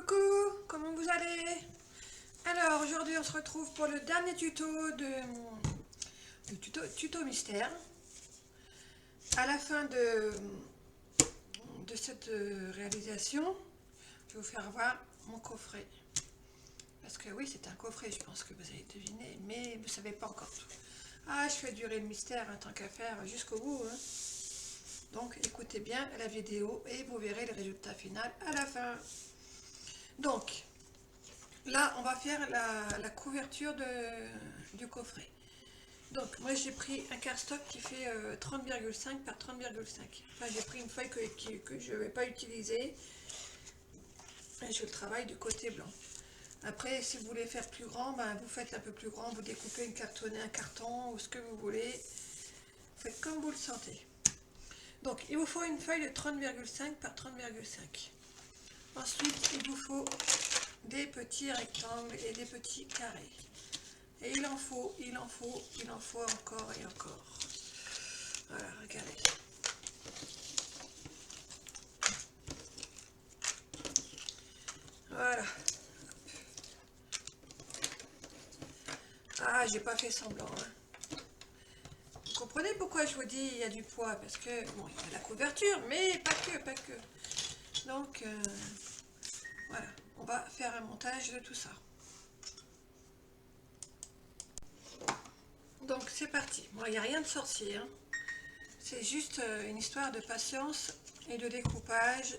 Coucou, comment vous allez? Alors aujourd'hui on se retrouve pour le dernier tuto tuto mystère. À la fin de cette réalisation, je vais vous faire voir mon coffret. Parce que oui, c'est un coffret, je pense que vous avez deviné, mais vous ne savez pas encore tout. Ah, je fais durer le mystère, hein, tant qu'à faire, jusqu'au bout. Hein. Donc écoutez bien la vidéo et vous verrez le résultat final à la fin. Donc, là, on va faire la couverture du coffret. Donc, moi, j'ai pris un cardstock qui fait 30,5 par 30,5. Enfin, j'ai pris une feuille que je ne vais pas utiliser. Et je le travaille du côté blanc. Après, si vous voulez faire plus grand, ben, vous faites un peu plus grand. Vous découpez un carton ou ce que vous voulez. Vous faites comme vous le sentez. Donc, il vous faut une feuille de 30,5 par 30,5. Ensuite, il vous faut des petits rectangles et des petits carrés. Et il en faut encore et encore. Voilà, regardez. Voilà. Ah, j'ai pas fait semblant. Hein. Vous comprenez pourquoi je vous dis il y a du poids? Parce que, bon, il y a la couverture, mais pas que. Donc, voilà. On va faire un montage de tout ça. Donc, c'est parti. Bon, il n'y a rien de sorcier. Hein. C'est juste une histoire de patience et de découpage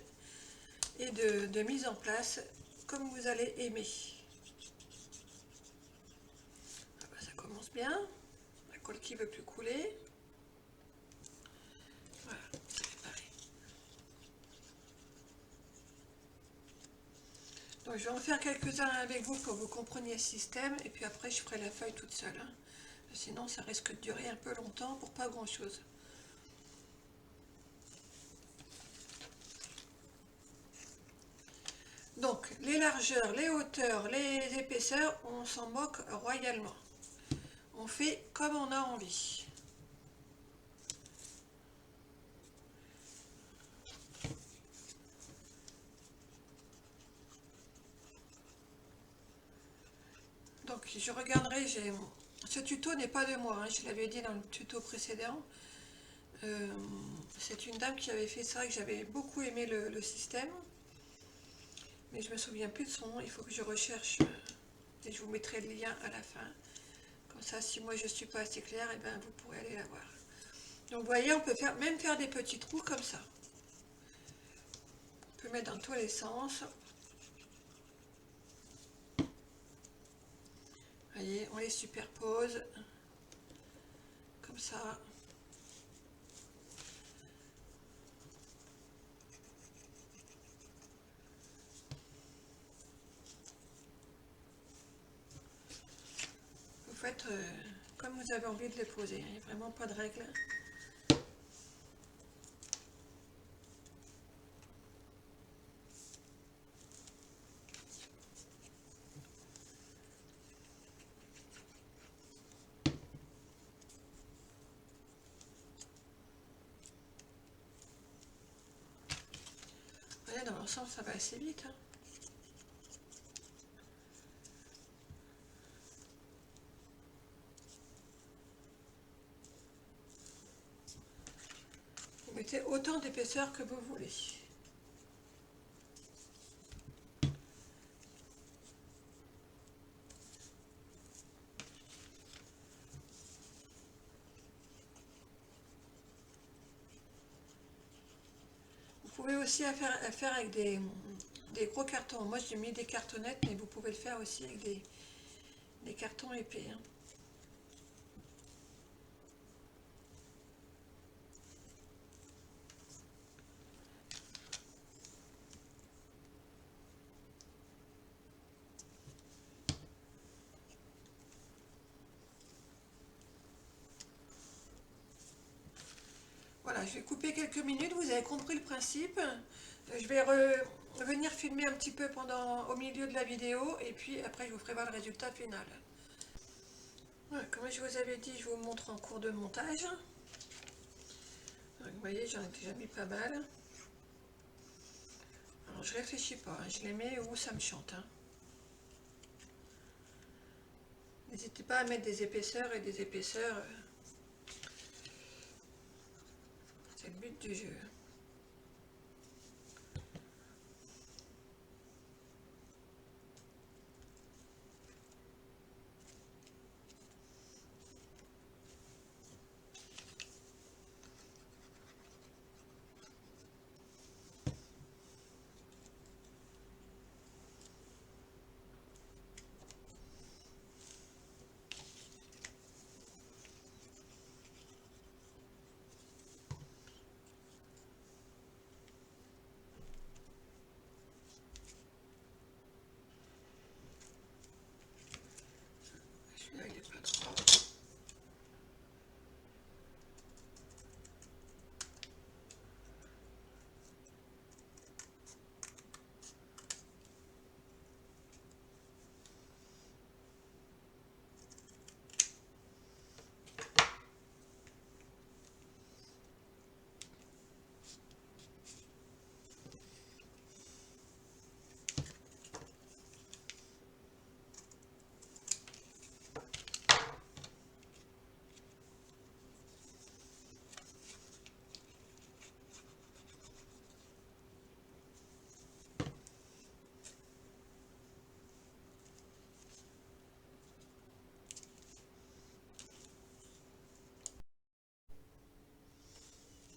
et de mise en place comme vous allez aimer. Ah ben, ça commence bien. La colle qui ne veut plus couler. Voilà, c'est pareil. Donc je vais en faire quelques-uns avec vous pour que vous compreniez le système et puis après je ferai la feuille toute seule. Hein. Sinon ça risque de durer un peu longtemps pour pas grand-chose. Donc les largeurs, les hauteurs, les épaisseurs, on s'en moque royalement. On fait comme on a envie. Donc je regarderai, ce tuto n'est pas de moi, hein, je l'avais dit dans le tuto précédent. C'est une dame qui avait fait ça, que j'avais beaucoup aimé le système. Mais je me souviens plus de son nom, il faut que je recherche et je vous mettrai le lien à la fin. Comme ça, si moi je ne suis pas assez claire, et ben vous pourrez aller la voir. Donc vous voyez, on peut même faire des petits trous comme ça. On peut mettre dans tous les sens. Vous voyez, on les superpose. Comme ça. Vous faites comme vous avez envie de les poser. Il n'y a vraiment pas de règle. Vous voyez, dans l'ensemble, ça va assez vite. Hein. Vous mettez autant d'épaisseur que vous voulez. Vous pouvez aussi faire avec des gros cartons. Moi j'ai mis des cartonnettes, mais vous pouvez le faire aussi avec des cartons épais. Hein. Voilà, je vais couper quelques minutes, vous avez compris le principe. Je vais revenir filmer un petit peu au milieu de la vidéo et puis après je vous ferai voir le résultat final. Voilà, comme je vous avais dit, je vous montre en cours de montage. Donc, vous voyez, j'en ai déjà mis pas mal. Alors Alors, je réfléchis pas, hein, je les mets où ça me chante. Hein. N'hésitez pas à mettre des épaisseurs et des épaisseurs. C'est le but du jeu. Celui-là, il est pas trop.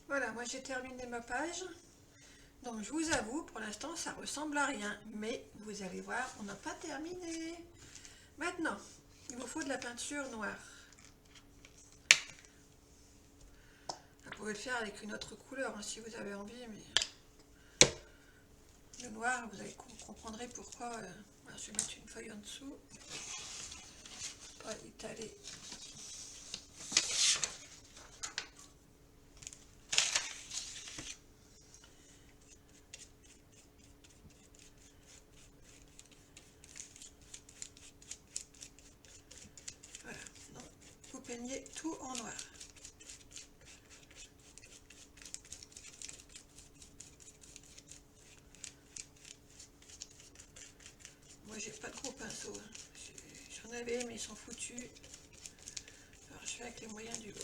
Voilà, moi j'ai terminé ma page. Donc je vous avoue, pour l'instant ça ressemble à rien. Mais vous allez voir, on n'a pas terminé. Maintenant, il vous faut de la peinture noire. Vous pouvez le faire avec une autre couleur hein, si vous avez envie, mais le noir, vous comprendrez pourquoi. Voilà, je vais mettre une feuille en dessous. Pas étaler. Voilà, donc vous peignez tout en noir. Moi j'ai pas de gros pinceaux, hein. J'en avais mais ils sont foutus. Alors je fais avec les moyens du bord.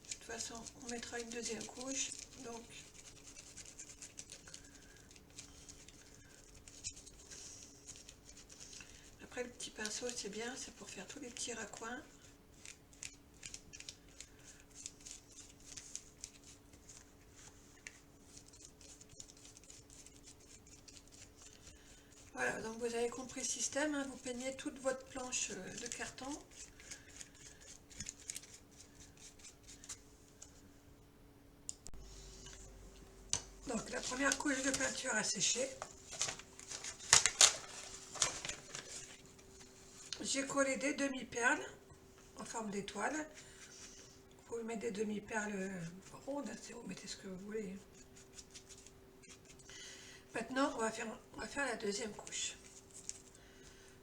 De toute façon on mettra une deuxième couche, donc après le petit pinceau c'est bien, c'est pour faire tous les petits raccoins. Voilà, donc vous avez compris le système, hein, vous peignez toute votre planche de carton. Donc la première couche de peinture a séché. J'ai collé des demi-perles en forme d'étoile. Vous pouvez mettre des demi-perles rondes, vous mettez ce que vous voulez. Maintenant, on va faire la deuxième couche.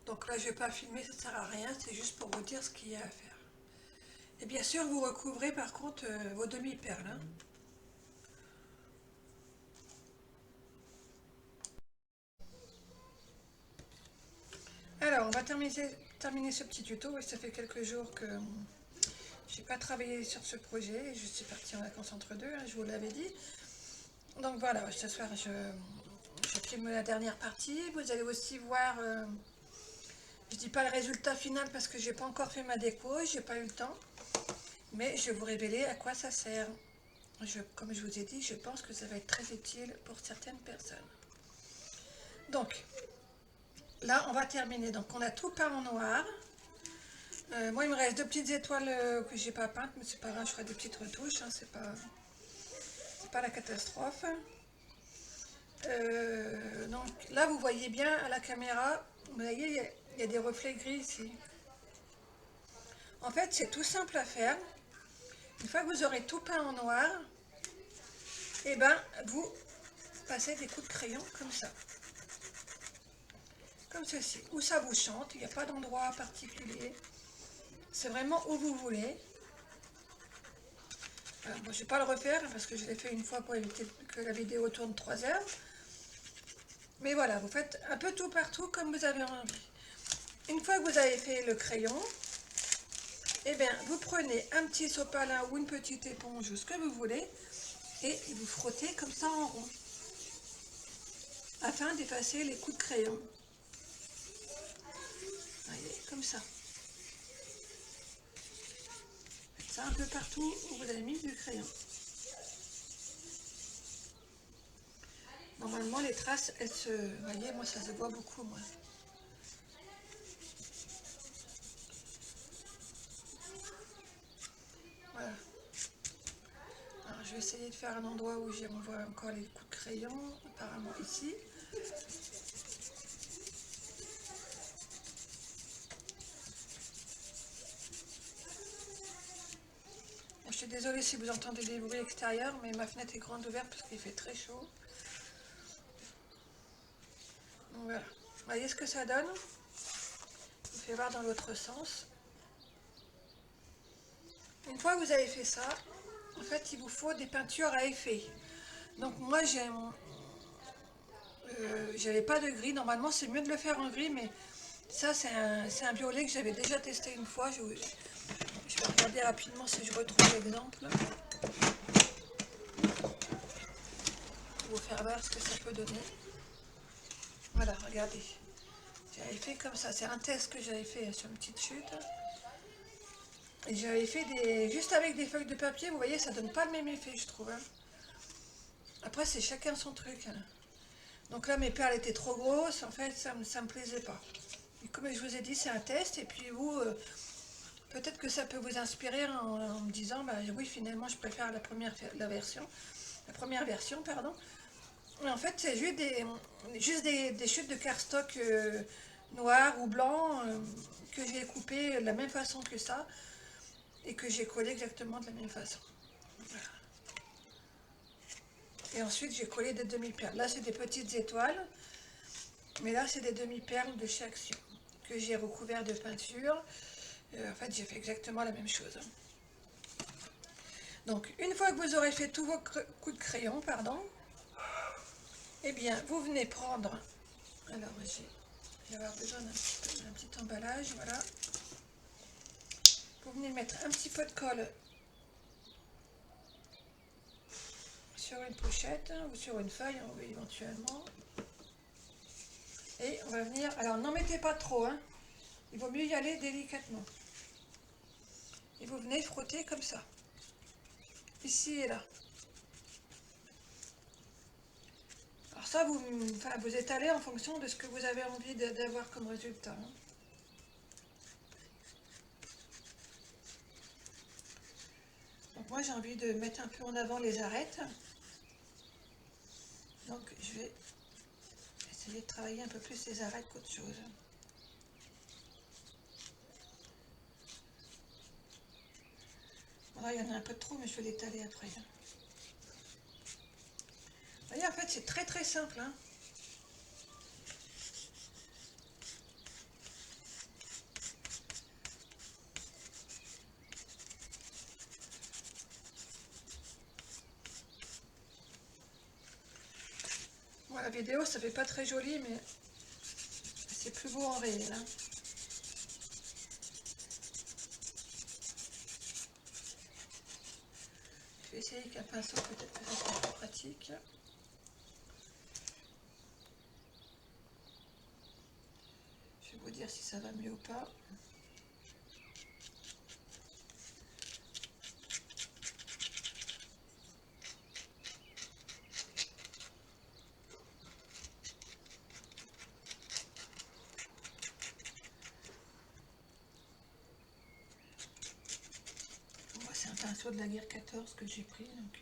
Donc là, je ne vais pas filmer, ça ne sert à rien, c'est juste pour vous dire ce qu'il y a à faire. Et bien sûr, vous recouvrez par contre vos demi-perles. Hein. Alors, on va terminer ce petit tuto. Ça fait quelques jours que je n'ai pas travaillé sur ce projet. Je suis partie en vacances entre deux, hein, je vous l'avais dit. Donc voilà, ce soir, je filme la dernière partie. Vous allez aussi voir... je ne dis pas le résultat final parce que je n'ai pas encore fait ma déco, je n'ai pas eu le temps. Mais je vais vous révéler à quoi ça sert. Comme je vous ai dit, je pense que ça va être très utile pour certaines personnes. Donc, là, on va terminer. Donc, on a tout peint en noir. Moi, il me reste deux petites étoiles que j'ai pas peintes, mais c'est pas grave, je ferai des petites retouches. Hein, c'est pas la catastrophe. Donc, là, vous voyez bien à la caméra, vous voyez, il y a des reflets gris ici. En fait, c'est tout simple à faire. Une fois que vous aurez tout peint en noir, et ben, vous passez des coups de crayon comme ça. Comme ceci, où ça vous chante, il n'y a pas d'endroit particulier, c'est vraiment où vous voulez. Voilà, bon, je ne vais pas le refaire parce que je l'ai fait une fois pour éviter que la vidéo tourne 3 heures. Mais voilà, vous faites un peu tout partout comme vous avez envie. Une fois que vous avez fait le crayon, eh bien, vous prenez un petit sopalin ou une petite éponge ou ce que vous voulez et vous frottez comme ça en rond afin d'effacer les coups de crayon. Voyez, comme ça. Faites ça un peu partout où vous avez mis du crayon. Normalement, les traces, elles se... Vous voyez, moi, ça se voit beaucoup, moi. Voilà. Alors, je vais essayer de faire un endroit où on voit encore les coups de crayon, apparemment ici. Bon, je suis désolée si vous entendez des bruits extérieurs, mais ma fenêtre est grande ouverte parce qu'il fait très chaud. Donc, voilà. Vous voyez ce que ça donne? Je vous fais voir dans l'autre sens. Une fois que vous avez fait ça, en fait, il vous faut des peintures à effet. Donc moi, j'avais pas de gris. Normalement, c'est mieux de le faire en gris, mais ça, c'est un violet que j'avais déjà testé une fois. Je vais regarder rapidement si je retrouve l'exemple. Pour vous faire voir ce que ça peut donner. Voilà, regardez. J'avais fait comme ça. C'est un test que j'avais fait sur une petite chute. Et j'avais fait juste avec des feuilles de papier. Vous voyez, ça donne pas le même effet, je trouve. Hein. Après, c'est chacun son truc. Hein. Donc là, mes perles étaient trop grosses. En fait, ça me plaisait pas. Et comme je vous ai dit, c'est un test. Et puis vous, peut-être que ça peut vous inspirer en me disant, bah oui, finalement, je préfère la première version, pardon. Mais en fait, c'est juste des chutes de cardstock noir ou blanc que j'ai coupé de la même façon que ça et que j'ai collé exactement de la même façon. Voilà. Et ensuite, j'ai collé des demi-perles. Là, c'est des petites étoiles, mais là, c'est des demi-perles de chez Action que j'ai recouvert de peinture. En fait, j'ai fait exactement la même chose. Donc, une fois que vous aurez fait tous vos coups de crayon, pardon, eh bien, vous venez prendre... Alors, je vais avoir besoin d'un petit emballage, voilà. Vous venez mettre un petit peu de colle sur une pochette hein, ou sur une feuille, hein, oui, éventuellement. Et on va venir... Alors, n'en mettez pas trop, hein. Il vaut mieux y aller délicatement. Et vous venez frotter comme ça. Ici et là. Alors ça, vous étalez en fonction de ce que vous avez envie d'avoir comme résultat. Hein. Donc moi, j'ai envie de mettre un peu en avant les arêtes. Donc je vais essayer de travailler un peu plus les arêtes qu'autre chose. Bon, là, il y en a un peu trop, mais je vais l'étaler après. Vous voyez, en fait, c'est très très simple. Hein. Bon, la vidéo, ça fait pas très joli, mais c'est plus beau en réel. Hein. Je vais essayer avec un pinceau, peut-être que ça sera plus pratique. Je vais vous dire si ça va mieux ou pas. C'est un pinceau de la guerre 14 que j'ai pris. Donc...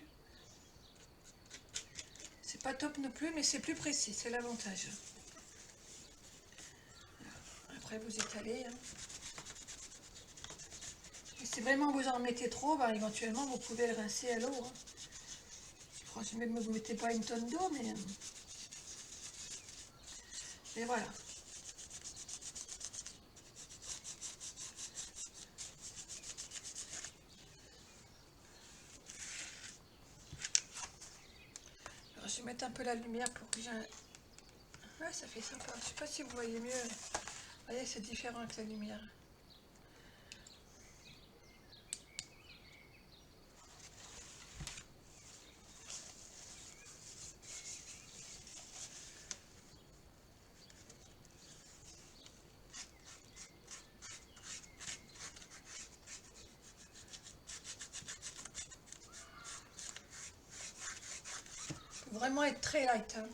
c'est pas top non plus, mais c'est plus précis, c'est l'avantage. Après, vous étalez. Hein. Et si vraiment vous en mettez trop, bah, éventuellement, vous pouvez le rincer à l'eau. Hein. Franchement, ne vous mettez pas une tonne d'eau, mais... et voilà. vais mettre un peu la lumière pour que j'ai un... Ouais, ça fait sympa. Je sais pas si vous voyez mieux. Vous voyez, c'est différent avec la lumière. Faut vraiment être très light, hein.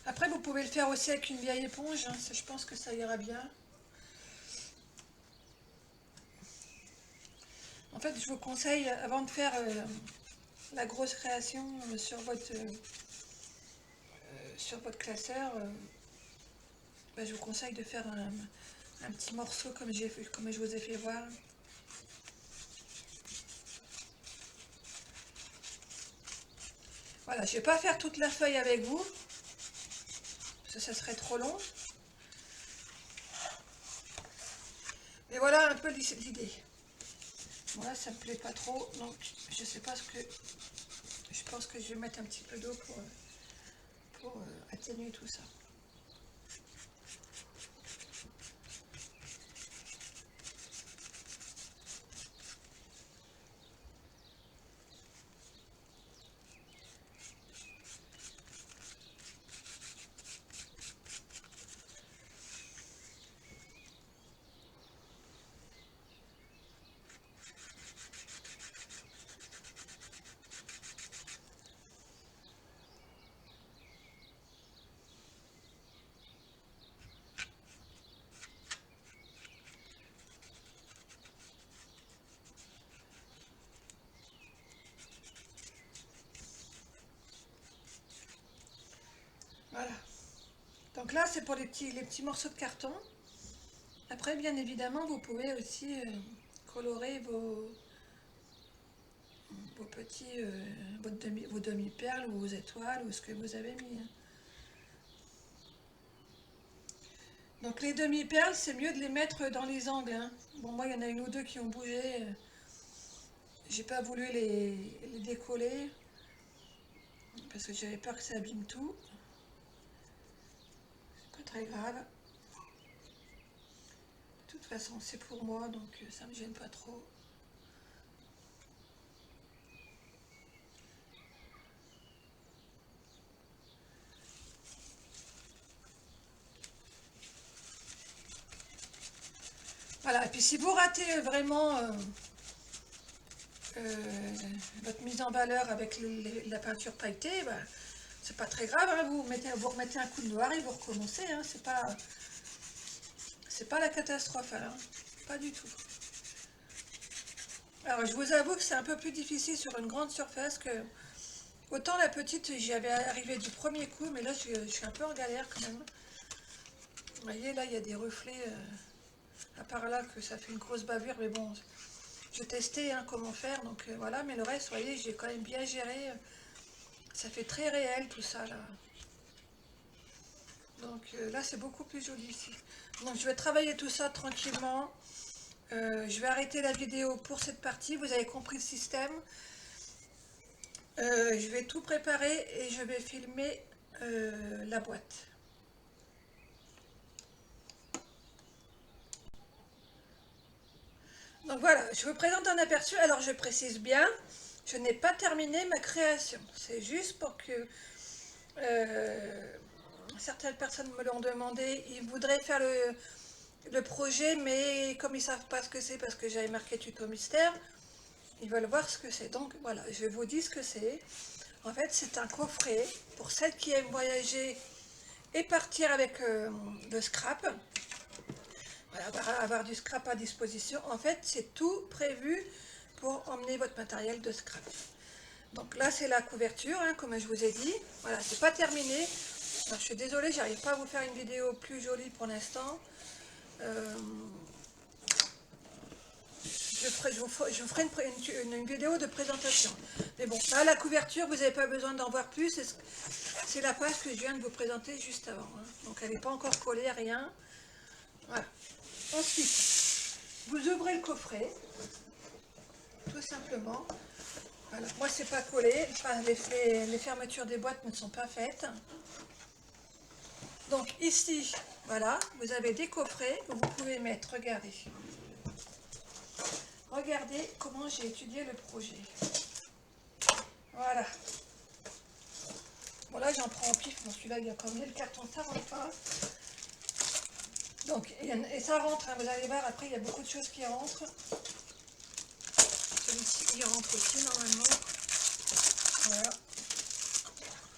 Après, vous pouvez le faire aussi avec une vieille éponge, hein. Je pense que ça ira bien. En fait, je vous conseille, avant de faire la grosse création sur votre classeur, bah, je vous conseille de faire un petit morceau comme je vous ai fait voir. Voilà, je ne vais pas faire toute la feuille avec vous, parce que ça serait trop long. Mais voilà un peu l'idée. Moi, ça me plaît pas trop, donc je sais pas ce que... Je pense que je vais mettre un petit peu d'eau pour atténuer tout ça. Voilà. Donc là, c'est pour les petits morceaux de carton. Après, bien évidemment, vous pouvez aussi colorer vos petits, vos demi-perles ou vos étoiles ou ce que vous avez mis, hein. Donc les demi-perles, c'est mieux de les mettre dans les angles, hein. Bon, moi, il y en a une ou deux qui ont bougé. J'ai pas voulu les décoller parce que j'avais peur que ça abîme tout. C'est pas très grave. De toute façon, c'est pour moi, donc ça me gêne pas trop. Voilà, et puis si vous ratez vraiment votre mise en valeur avec la peinture pailletée, bah, c'est pas très grave, hein, vous remettez un coup de noir et vous recommencez, hein, c'est pas la catastrophe, hein, pas du tout. Alors je vous avoue que c'est un peu plus difficile sur une grande surface que... Autant la petite, j'y avais arrivé du premier coup, mais là je suis un peu en galère quand même. Vous voyez, là il y a des reflets, à part là que ça fait une grosse bavure, mais bon, je testais hein, comment faire, donc voilà, mais le reste, vous voyez, j'ai quand même bien géré. Ça fait très réel tout ça là. Donc là c'est beaucoup plus joli ici. Donc je vais travailler tout ça tranquillement. Je vais arrêter la vidéo pour cette partie. Vous avez compris le système. Je vais tout préparer et je vais filmer la boîte. Donc voilà, je vous présente un aperçu. Alors je précise bien, je n'ai pas terminé ma création. C'est juste pour que certaines personnes me l'ont demandé. Ils voudraient faire le projet, mais comme ils ne savent pas ce que c'est parce que j'avais marqué tuto mystère, ils veulent voir ce que c'est. Donc voilà, je vous dis ce que c'est. En fait, c'est un coffret pour celles qui aiment voyager et partir avec le scrap. Voilà, avoir du scrap à disposition. En fait, c'est tout prévu pour emmener votre matériel de scrap. Donc là, c'est la couverture, hein, comme je vous ai dit. Voilà, c'est pas terminé. Alors, je suis désolée, j'arrive pas à vous faire une vidéo plus jolie pour l'instant. Je vous ferai une vidéo de présentation. Mais bon, là, la couverture, vous n'avez pas besoin d'en voir plus. C'est la page que je viens de vous présenter juste avant, hein. Donc, elle n'est pas encore collée à rien. Voilà. Ensuite, vous ouvrez le coffret, tout simplement. Voilà. Moi, c'est pas collé, enfin, les fermetures des boîtes ne sont pas faites. Donc ici, voilà, vous avez des coffrets que vous pouvez mettre, regardez. Regardez comment j'ai étudié le projet. Voilà. Bon là j'en prends en pif, bon celui-là il y a combien, le carton ça rentre pas. Donc, et ça rentre, hein, vous allez voir, après il y a beaucoup de choses qui rentrent. Celui-ci il rentre aussi normalement. Voilà.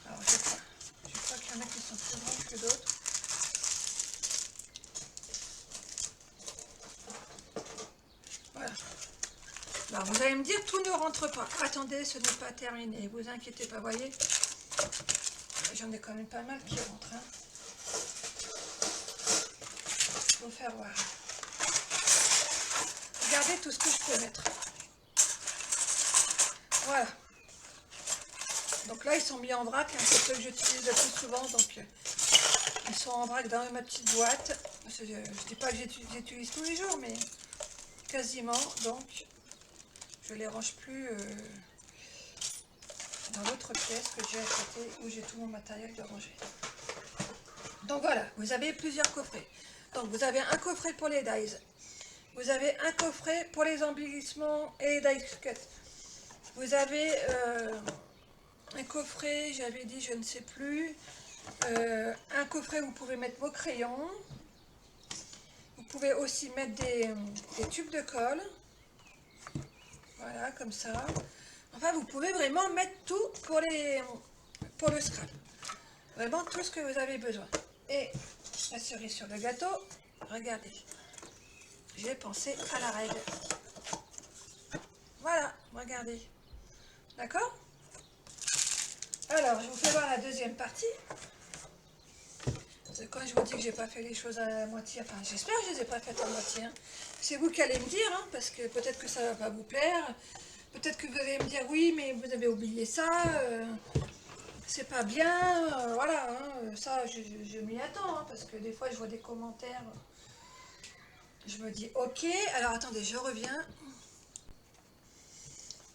Alors je crois qu'il y en a qui sont plus grands que d'autres. Voilà. Alors vous allez me dire, tout ne rentre pas. Attendez, ce n'est pas terminé, vous inquiétez pas, voyez. J'en ai quand même pas mal qui rentrent. Hein. Je vais vous faire voir. Regardez tout ce que je peux mettre. Voilà. Donc là, ils sont mis en vrac. Hein, c'est ceux que j'utilise le plus souvent. Donc, ils sont en vrac dans ma petite boîte. Je ne dis pas que j'utilise tous les jours, mais quasiment. Donc, je ne les range plus dans l'autre pièce que j'ai à côté où j'ai tout mon matériel de rangée. Donc voilà, vous avez plusieurs coffrets. Donc vous avez un coffret pour les dies. Vous avez un coffret pour les embellissements et les die cuts. Vous avez un coffret, j'avais dit, je ne sais plus, un coffret où vous pouvez mettre vos crayons. Vous pouvez aussi mettre des tubes de colle. Voilà, comme ça. Enfin, vous pouvez vraiment mettre tout pour le scrap. Vraiment tout ce que vous avez besoin. Et la cerise sur le gâteau, regardez. J'ai pensé à la règle. Voilà, regardez. D'accord? Alors, je vous fais voir la deuxième partie. Quand je vous dis que j'ai pas fait les choses à moitié, enfin j'espère que je les ai pas faites à moitié. Hein. C'est vous qui allez me dire, hein, parce que peut-être que ça va pas vous plaire. Peut-être que vous allez me dire oui, mais vous avez oublié ça. C'est pas bien. Voilà, hein, ça je m'y attends, hein, parce que des fois je vois des commentaires. Je me dis ok. Alors attendez, je reviens.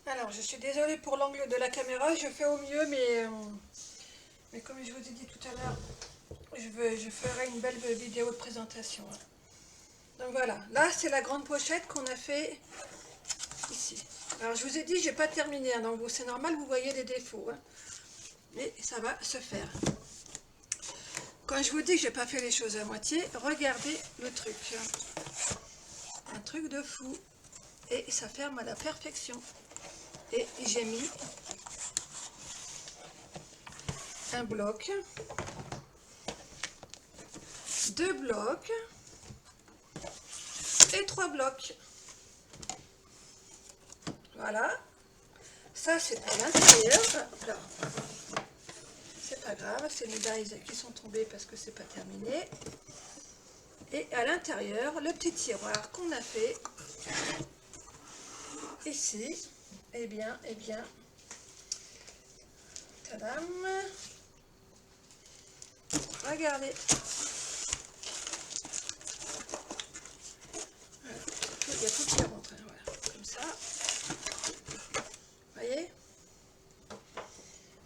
Alors je suis désolée pour l'angle de la caméra, je fais au mieux, mais comme je vous ai dit tout à l'heure, je ferai une belle vidéo de présentation. Hein. Donc voilà, là c'est la grande pochette qu'on a fait ici. Alors je vous ai dit, j'ai pas terminé, hein, donc c'est normal, vous voyez les défauts. Hein. Mais ça va se faire. Quand je vous dis que j'ai pas fait les choses à moitié, regardez le truc. Un truc de fou. Et ça ferme à la perfection. Et j'ai mis un bloc, 2 blocs et 3 blocs. Voilà. Ça c'est à l'intérieur. C'est pas grave, c'est mes dies qui sont tombés parce que c'est pas terminé. Et à l'intérieur, le petit tiroir qu'on a fait ici. Eh bien, tadam. Regardez. Voilà. Il y a tout qui rentre, hein, voilà, comme ça. Vous voyez?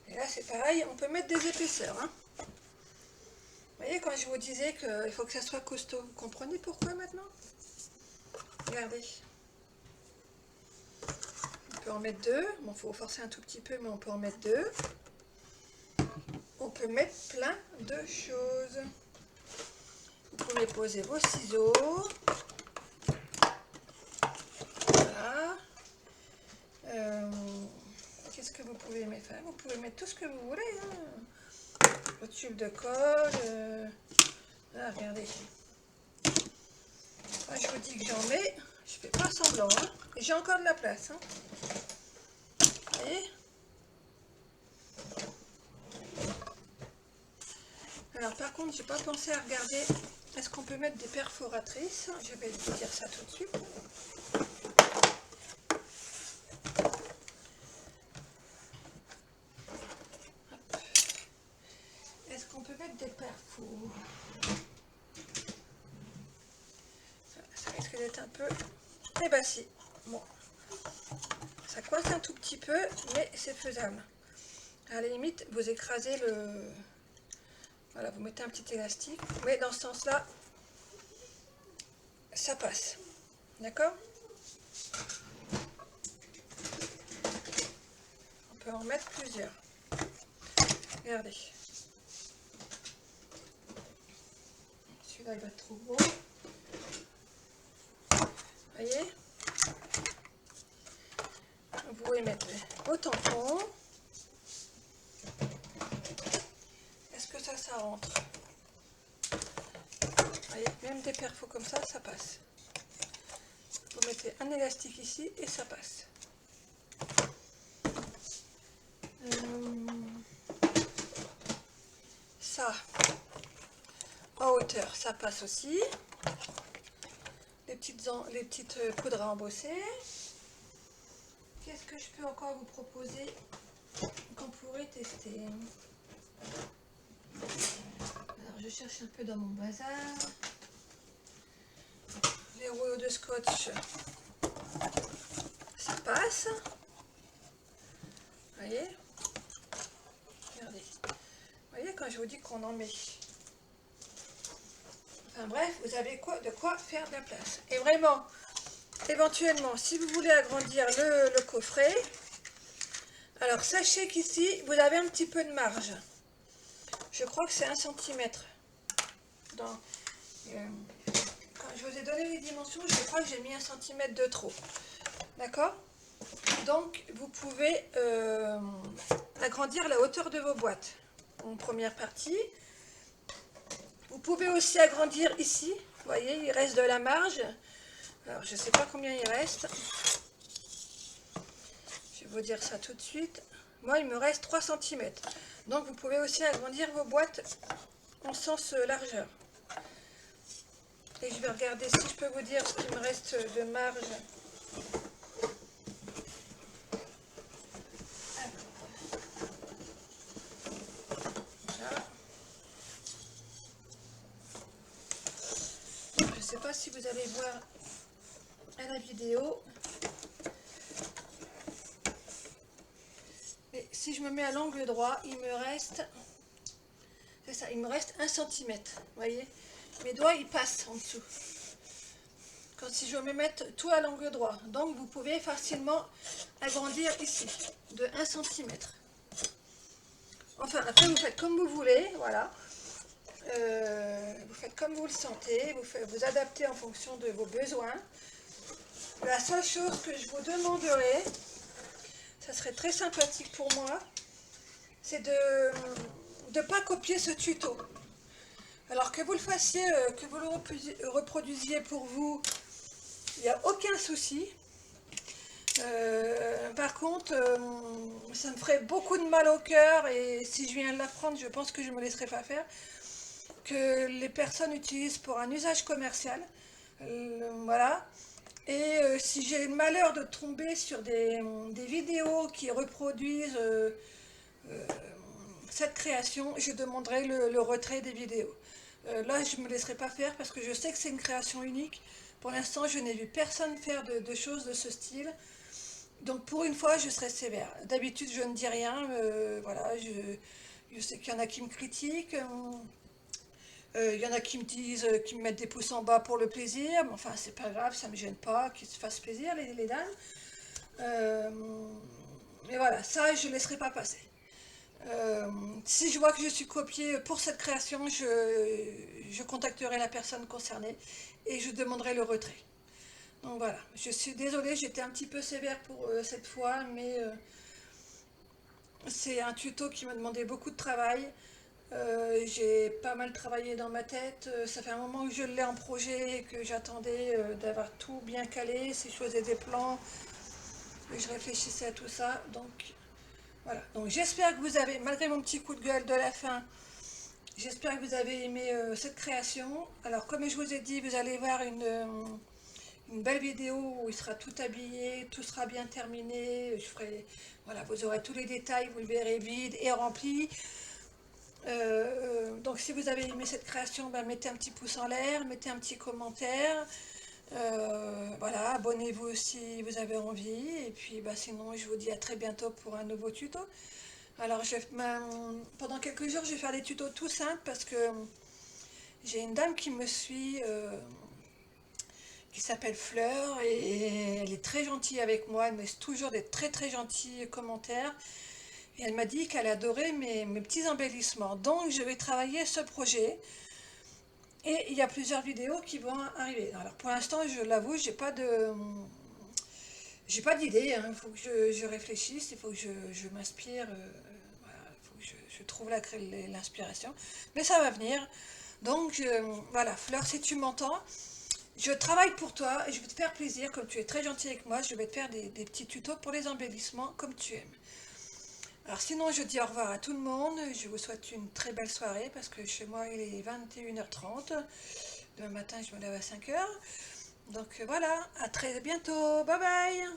Et là, c'est pareil, on peut mettre des épaisseurs. Hein. Vous voyez, quand je vous disais qu'il faut que ça soit costaud, vous comprenez pourquoi maintenant? Regardez. On peut en mettre 2. Bon, il faut forcer un tout petit peu, mais on peut en mettre 2. On peut mettre plein de choses. Vous pouvez poser vos ciseaux. Voilà. Qu'est-ce que vous pouvez mettre? Vous pouvez mettre tout ce que vous voulez. Hein. Le tube de colle. Ah, regardez. Moi, je vous dis que j'en mets. Je fais pas semblant. Hein. Et j'ai encore de la place. Hein. Vous voyez? Alors par contre, j'ai pas pensé à regarder, est-ce qu'on peut mettre des perforatrices? Je vais vous dire ça tout de suite. Est-ce qu'on peut mettre des perfos? Ça risque il est un peu ébassé. Bon, ça coince un tout petit peu, mais c'est faisable. À la limite, vous écrasez le... Voilà, vous mettez un petit élastique, mais dans ce sens-là, ça passe. D'accord? On peut en mettre plusieurs. Regardez. Celui-là, il va être trop gros. Voyez? Vous pouvez mettre au tampon. Est-ce que ça rentre? Voyez, même des perfos comme ça passe. Vous mettez un élastique ici et ça passe. Ça, en hauteur, ça passe aussi. Les petites poudres à embosser. Qu'est-ce que je peux encore vous proposer qu'on pourrait tester? Alors, je cherche un peu dans mon bazar. Les rouleaux de scotch, ça passe. Vous voyez? Regardez. Vous voyez quand je vous dis qu'on en met. Enfin bref, vous avez de quoi faire de la place. Et vraiment, éventuellement, si vous voulez agrandir le coffret, alors sachez qu'ici, vous avez un petit peu de marge. Je crois que c'est 1 cm. Quand je vous ai donné les dimensions, je crois que j'ai mis 1 cm de trop. D'accord? Donc, vous pouvez agrandir la hauteur de vos boîtes. En première partie. Vous pouvez aussi agrandir ici. Vous voyez, il reste de la marge. Alors, je ne sais pas combien il reste. Je vais vous dire ça tout de suite. Moi, il me reste 3 cm. Donc, vous pouvez aussi agrandir vos boîtes en sens largeur. Et je vais regarder si je peux vous dire ce qu'il me reste de marge. Voilà. Je ne sais pas si vous allez voir à la vidéo. Et si je me mets à l'angle droit, il me reste... C'est ça, il me reste 1 cm. Vous voyez? Mes doigts, ils passent en dessous. Quand si je me mets tout à l'angle droit. Donc, vous pouvez facilement agrandir ici, de 1 cm. Enfin, après, vous faites comme vous voulez, voilà. Vous faites comme vous le sentez, vous adaptez en fonction de vos besoins. La seule chose que je vous demanderais, ça serait très sympathique pour moi, c'est de ne pas copier ce tuto. Alors que vous le fassiez, que vous le reproduisiez pour vous, il n'y a aucun souci. Par contre, ça me ferait beaucoup de mal au cœur et si je viens de l'apprendre, je pense que je ne me laisserai pas faire, que les personnes utilisent pour un usage commercial. Voilà. Et si j'ai le malheur de tomber sur des vidéos qui reproduisent cette création, je demanderai le retrait des vidéos. Là, je ne me laisserai pas faire parce que je sais que c'est une création unique. Pour l'instant, je n'ai vu personne faire de choses de ce style. Donc, pour une fois, je serai sévère. D'habitude, je ne dis rien. Voilà, je sais qu'il y en a qui me critiquent. Il y en a qui me disent, qui me mettent des pouces en bas pour le plaisir. Mais enfin, c'est pas grave, ça ne me gêne pas qu'ils se fassent plaisir, les dames. Mais voilà, ça, je ne laisserai pas passer. Si je vois que je suis copiée pour cette création, je contacterai la personne concernée et je demanderai le retrait. Donc voilà, je suis désolée, j'étais un petit peu sévère pour cette fois, mais c'est un tuto qui m'a demandé beaucoup de travail. J'ai pas mal travaillé dans ma tête, ça fait un moment que je l'ai en projet et que j'attendais d'avoir tout bien calé, si je faisais des plans, je réfléchissais à tout ça, donc voilà. Donc j'espère que vous avez, malgré mon petit coup de gueule de la fin, j'espère que vous avez aimé cette création. Alors comme je vous ai dit, vous allez voir une belle vidéo où il sera tout habillé, tout sera bien terminé, voilà, vous aurez tous les détails, vous le verrez vide et rempli. Donc si vous avez aimé cette création, ben, mettez un petit pouce en l'air, mettez un petit commentaire. Voilà, abonnez-vous si vous avez envie. Et puis bah, sinon, je vous dis à très bientôt pour un nouveau tuto. Alors, pendant quelques jours, je vais faire des tutos tout simples parce que j'ai une dame qui me suit, qui s'appelle Fleur, et elle est très gentille avec moi. Elle me laisse toujours des très très gentils commentaires. Et elle m'a dit qu'elle adorait mes petits embellissements. Donc, je vais travailler ce projet. Et il y a plusieurs vidéos qui vont arriver. Alors, pour l'instant, je l'avoue, j'ai pas d'idée. Il faut que je réfléchisse, il faut que je m'inspire. Voilà, il faut que je trouve l'inspiration. Mais ça va venir. Donc, voilà, Fleur, si tu m'entends, je travaille pour toi et je vais te faire plaisir. Comme tu es très gentil avec moi, je vais te faire des petits tutos pour les embellissements comme tu aimes. Alors sinon, je dis au revoir à tout le monde. Je vous souhaite une très belle soirée parce que chez moi, il est 21h30. Demain matin, je me lève à 5h. Donc voilà, à très bientôt. Bye bye.